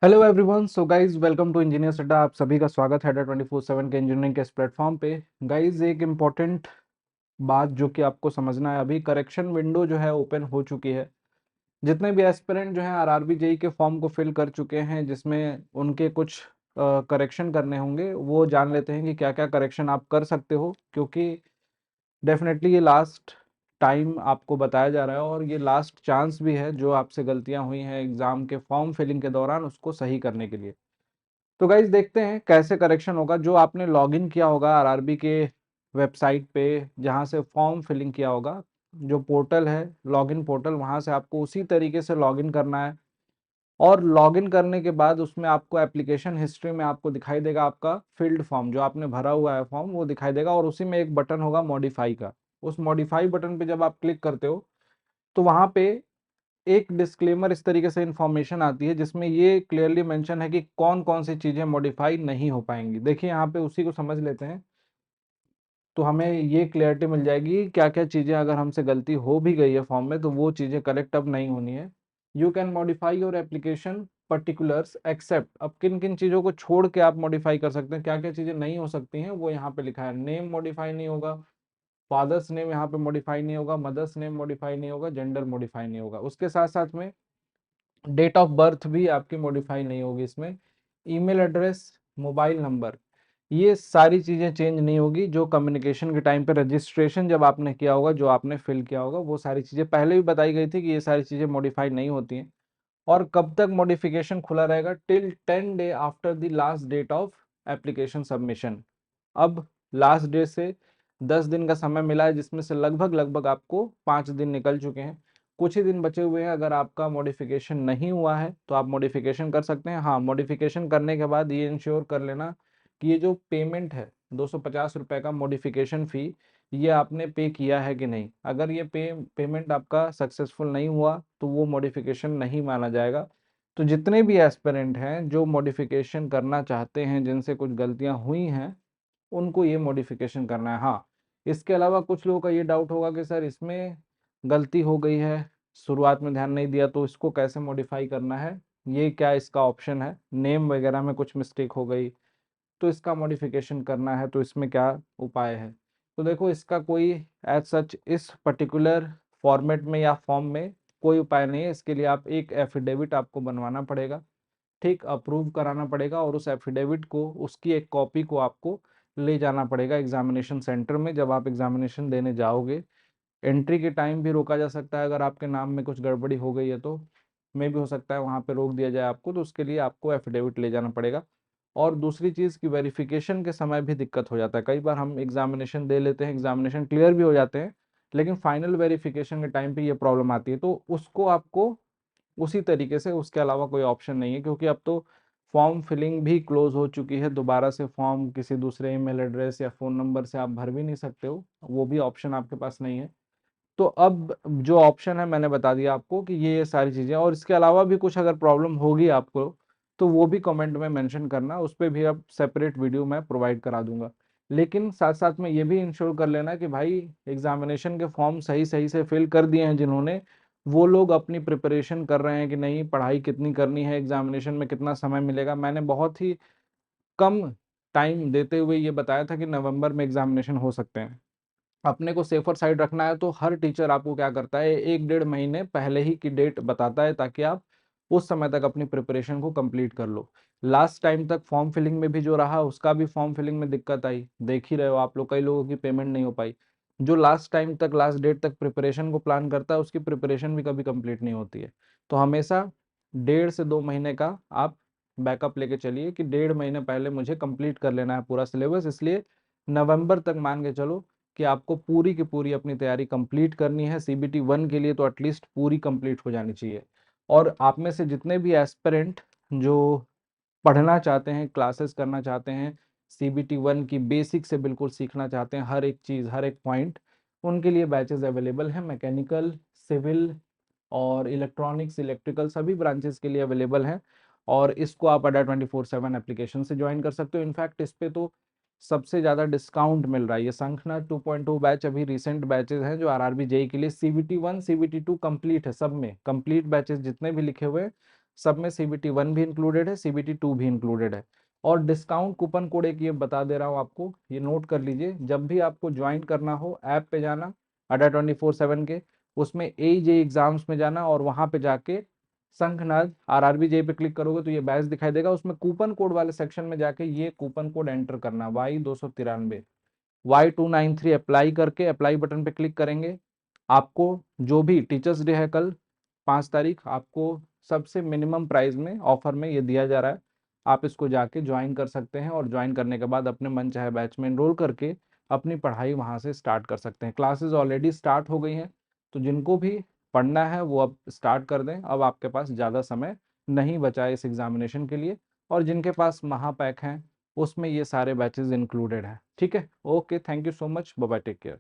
Hello everyone. So guys welcome to engineers Adda. आप सभी का स्वागत है अड्डा 24/7 के इंजीनियरिंग के इस प्लेटफॉर्म पे। गाइज एक इम्पॉर्टेंट बात जो कि आपको समझना है, अभी करेक्शन विंडो जो है ओपन हो चुकी है। जितने भी एस्पिरेंट जो हैं आरआरबी जेई के फॉर्म को फिल कर चुके हैं, जिसमें उनके कुछ करेक्शन करने होंगे, वो जान लेते हैं कि क्या क्या करेक्शन आप कर सकते हो, क्योंकि डेफिनेटली ये लास्ट टाइम आपको बताया जा रहा है और ये लास्ट चांस भी है जो आपसे गलतियां हुई हैं एग्जाम के फॉर्म फिलिंग के दौरान उसको सही करने के लिए। तो गाइज देखते हैं कैसे करेक्शन होगा। जो आपने लॉगिन किया होगा आरआरबी के वेबसाइट पे, जहां से फॉर्म फिलिंग किया होगा, जो पोर्टल है लॉगिन पोर्टल, वहां से आपको उसी तरीके से लॉगिन करना है। और लॉगिन करने के बाद उसमें आपको एप्लीकेशन हिस्ट्री में आपको दिखाई देगा आपका फिल्ड फॉर्म, जो आपने भरा हुआ है फॉर्म वो दिखाई देगा, और उसी में एक बटन होगा मॉडिफाई का। उस मॉडिफाई बटन पे जब आप क्लिक करते हो तो वहां पे एक डिस्क्लेमर इस तरीके से इंफॉर्मेशन आती है, जिसमें ये क्लियरली मेंशन है कि कौन कौन सी चीजें मॉडिफाई नहीं हो पाएंगी। देखिए यहाँ पे उसी को समझ लेते हैं तो हमें ये क्लियरिटी मिल जाएगी क्या क्या चीजें अगर हमसे गलती हो भी गई है फॉर्म में तो वो चीजें करेक्ट अब नहीं होनी है। You can modify your application particulars except. अब किन किन चीजों को छोड़ के आप मॉडिफाई कर सकते हैं, क्या क्या चीजें नहीं हो सकती हैं, वो यहाँ पे लिखा है। नेम मॉडिफाई नहीं होगा, फादर्स नेम यहाँ पे मॉडिफाई नहीं होगा, मदर्स नेम मॉडिफाई नहीं होगा, जेंडर मॉडिफाई नहीं होगा। उसके साथ साथ में डेट ऑफ बर्थ भी आपकी मॉडिफाई नहीं होगी इसमें। ईमेल एड्रेस, मोबाइल नंबर, ये सारी चीज़ें चेंज नहीं होगी। जो कम्युनिकेशन के टाइम पे रजिस्ट्रेशन जब आपने किया होगा, जो आपने फिल किया होगा, वो सारी चीज़ें पहले भी बताई गई थी कि ये सारी चीज़ें मॉडिफाई नहीं होती हैं। और कब तक मॉडिफिकेशन खुला रहेगा? Till 10 day after the last date of application submission. अब लास्ट डे से 10 दिन का समय मिला है, जिसमें से लगभग लगभग आपको 5 दिन निकल चुके हैं। कुछ ही दिन बचे हुए हैं। अगर आपका मॉडिफिकेशन नहीं हुआ है तो आप मॉडिफिकेशन कर सकते हैं। हाँ, मॉडिफिकेशन करने के बाद ये इंश्योर कर लेना कि ये जो पेमेंट है 250 रुपये का मॉडिफिकेशन फ़ी, ये आपने पे किया है कि नहीं। अगर ये पेमेंट आपका सक्सेसफुल नहीं हुआ तो वो मॉडिफिकेशन नहीं माना जाएगा। तो जितने भी एस्पिरेंट हैं जो मॉडिफिकेशन करना चाहते हैं, जिनसे कुछ गलतियां हुई हैं, उनको ये मॉडिफिकेशन करना है। हाँ, इसके अलावा कुछ लोगों का ये डाउट होगा कि सर इसमें गलती हो गई है, शुरुआत में ध्यान नहीं दिया, तो इसको कैसे मॉडिफाई करना है, ये क्या इसका ऑप्शन है? नेम वगैरह में कुछ मिस्टेक हो गई तो इसका मॉडिफिकेशन करना है, तो इसमें क्या उपाय है? तो देखो, इसका कोई एज सच इस पर्टिकुलर फॉर्मेट में या फॉर्म में कोई उपाय नहीं है। इसके लिए आप एक एफिडेविट आपको बनवाना पड़ेगा, ठीक, अप्रूव कराना पड़ेगा, और उस एफिडेविट को, उसकी एक कॉपी को आपको ले जाना पड़ेगा एग्जामिनेशन सेंटर में। जब आप एग्जामिनेशन देने जाओगे, एंट्री के टाइम भी रोका जा सकता है अगर आपके नाम में कुछ गड़बड़ी हो गई है तो मे भी हो सकता है वहाँ पे रोक दिया जाए आपको। तो उसके लिए आपको एफिडेविट ले जाना पड़ेगा। और दूसरी चीज़ की वेरिफिकेशन के समय भी दिक्कत हो जाता है। कई बार हम एग्जामिनेशन दे लेते हैं, एग्जामिनेशन क्लियर भी हो जाते हैं, लेकिन फाइनल वेरिफिकेशन के टाइम पे ये प्रॉब्लम आती है। तो उसको आपको उसी तरीके से, उसके अलावा कोई ऑप्शन नहीं है, क्योंकि अब तो फॉर्म फिलिंग भी क्लोज हो चुकी है। दोबारा से फॉर्म किसी दूसरे ईमेल एड्रेस या फ़ोन नंबर से आप भर भी नहीं सकते हो, वो भी ऑप्शन आपके पास नहीं है। तो अब जो ऑप्शन है मैंने बता दिया आपको कि ये सारी चीज़ें, और इसके अलावा भी कुछ अगर प्रॉब्लम होगी आपको तो वो भी कमेंट में मेंशन करना, उस पर भी अब सेपरेट वीडियो मैं प्रोवाइड करा दूंगा। लेकिन साथ साथ में ये भी इंश्योर कर लेना कि भाई एग्जामिनेशन के फॉर्म सही सही से फिल कर दिए हैं जिन्होंने, वो लोग अपनी प्रिपरेशन कर रहे हैं कि नहीं, पढ़ाई कितनी करनी है, एग्जामिनेशन में कितना समय मिलेगा। मैंने बहुत ही कम टाइम देते हुए ये बताया था कि नवंबर में एग्जामिनेशन हो सकते हैं। अपने को सेफर साइड रखना है तो हर टीचर आपको क्या करता है, 1 डेढ़ महीने पहले ही की डेट बताता है, ताकि आप उस समय तक अपनी प्रिपरेशन को कंप्लीट कर लो। लास्ट टाइम तक फॉर्म फिलिंग में भी जो रहा, उसका भी फॉर्म फिलिंग में दिक्कत आई, देख ही रहे हो आप लोग, कई लोगों की पेमेंट नहीं हो पाई। जो लास्ट टाइम तक, लास्ट डेट तक प्रिपरेशन को प्लान करता है, उसकी प्रिपरेशन भी कभी कंप्लीट नहीं होती है। तो हमेशा 1.5 से 2 महीने का आप बैकअप लेके चलिए कि 1.5 महीने पहले मुझे कंप्लीट कर लेना है पूरा सिलेबस। इसलिए नवंबर तक मान के चलो कि आपको पूरी की पूरी अपनी तैयारी कंप्लीट करनी है। सीबीटी 1 के लिए तो एटलीस्ट पूरी कंप्लीट हो जानी चाहिए। और आप में से जितने भी एस्पिरेंट जो पढ़ना चाहते हैं, क्लासेस करना चाहते हैं, सीबीटी 1 की बेसिक से बिल्कुल सीखना चाहते हैं, हर एक चीज़, हर एक पॉइंट, उनके लिए बैचेस अवेलेबल हैं। मैकेनिकल, सिविल और इलेक्ट्रॉनिक्स, इलेक्ट्रिकल, सभी ब्रांचेस के लिए अवेलेबल हैं। और इसको आप अड्डा 24/7 एप्लीकेशन से ज्वाइन कर सकते हो। इनफैक्ट इस पे तो सबसे ज़्यादा डिस्काउंट मिल रहा है। ये संखना 2.2 बैच अभी रिसेंट बैचेस हैं जो आरआरबी जेई के लिए, सीबीटी 1 सीबीटी 2 कंप्लीट है, सब में कंप्लीट बैचेस जितने भी लिखे हुए हैं सब में CBT 1 भी इंक्लूडेड है, CBT 2 भी इंक्लूडेड है। और डिस्काउंट कूपन कोड एक ये बता दे रहा हूँ आपको, ये नोट कर लीजिए। जब भी आपको ज्वाइन करना हो, ऐप पे जाना अड्डा 24/7 के, उसमें AJE एग्जाम्स में जाना और वहां पे जाके शंखनाद RRBJ पे क्लिक करोगे तो ये बैच दिखाई देगा, उसमें कूपन कोड वाले सेक्शन में जाके ये कूपन कोड एंटर करना Y293, Y293 अप्लाई करके अप्लाई बटन पे क्लिक करेंगे। आपको जो भी टीचर्स डे है कल 5 तारीख, आपको सबसे मिनिमम प्राइस में ऑफर में ये दिया जा रहा है, आप इसको जाके ज्वाइन कर सकते हैं और ज्वाइन करने के बाद अपने मन चाहे बैच में एनरोल करके अपनी पढ़ाई वहां से स्टार्ट कर सकते हैं। क्लासेस ऑलरेडी स्टार्ट हो गई हैं, तो जिनको भी पढ़ना है वो अब स्टार्ट कर दें, अब आपके पास ज़्यादा समय नहीं बचा है इस एग्जामिनेशन के लिए। और जिनके पास महापैक हैं उसमें ये सारे बैचेस इंक्लूडेड हैं। ठीक है, okay, thank you so much, bye bye, take care.